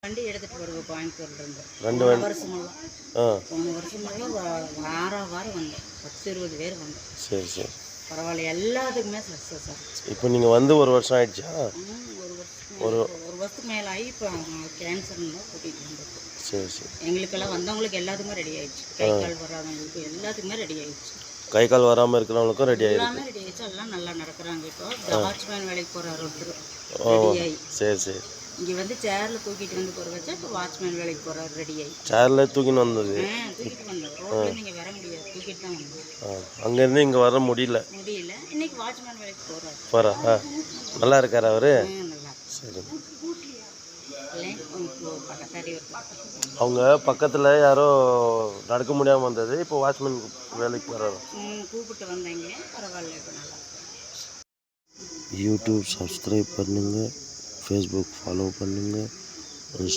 வண்டி எடுத்துகிட்டு வருவோம் கோயம்புத்தூர்லேருந்து. 2 போன வண்டி. வருஷமெல்லாம் ஆ போன வருஷமெல்லாம் வாரம் வாரம் வந்தோம். 10-20 பேர் வந்தோம். சரி சரி. பரவாயில்ல, எல்லாத்துக்குமே சக்ஸஸ் ஆச்சு. இப்போ நீங்கள் வந்து 1 வருஷம் ஆயிடுச்சா? ஒரு வருஷத்துக்கு மேலே ஆகி இப்போ கேன்சர்னு தான் கூட்டிகிட்டு வந்துருக்கோம். சரி சரி. எங்களுக்கெல்லாம் வந்தவங்களுக்கு எல்லாத்துக்குமே ரெடி ஆயிடுச்சு. கை கால் வராதவங்களுக்கு எல்லாத்துக்குமே ரெடி ஆயிடுச்சு. கை கால் வராமல் இருக்கிறவங்களுக்கும் ரெடி ஆகிருக்கு. எல்லாமே ரெடி ஆயிடுச்சு. எல்லாம் நல்லா நடக்கிறாங்க. இப்போ வாட்ச்மேன் வேலைக்கு போகிறார் ஒருத்தர் ரெடி ஆகி. சரி சரி. இங்கே வந்து சேரில் தூக்கிட்டு வந்து போகிற வச்சா இப்போ வாட்ச்மேன் வேலைக்கு போகிறாரு ரெடி ஆகி. சேரில் தூக்கின்னு வந்தது? தூக்கிட்டு வந்தோம். ரோட்டில் நீங்கள் வர முடியாது, தூக்கிட்டு தான் வந்தோம். அங்கேருந்து இங்கே வர முடியல. இன்னைக்கு வாட்ச்மேன் வேலைக்கு போகிறாரு. போகிறா? நல்லா இருக்கார் அவர்? நல்லா. சரி. பக்கத்தாடி ஒரு அவங்க பக்கத்தில் யாரோ நடக்க முடியாமல் வந்தது, இப்போ வாட்ச்மேன் வேலைக்கு போகிறாரு. கூப்பிட்டு வந்தாங்க. பரவாயில்ல, இப்போ நல்லா. யூடியூப் சப்ஸ்கிரைப் பண்ணுங்கள், ஃபேஸ்புக் ஃபாலோ பண்ணுங்கள்.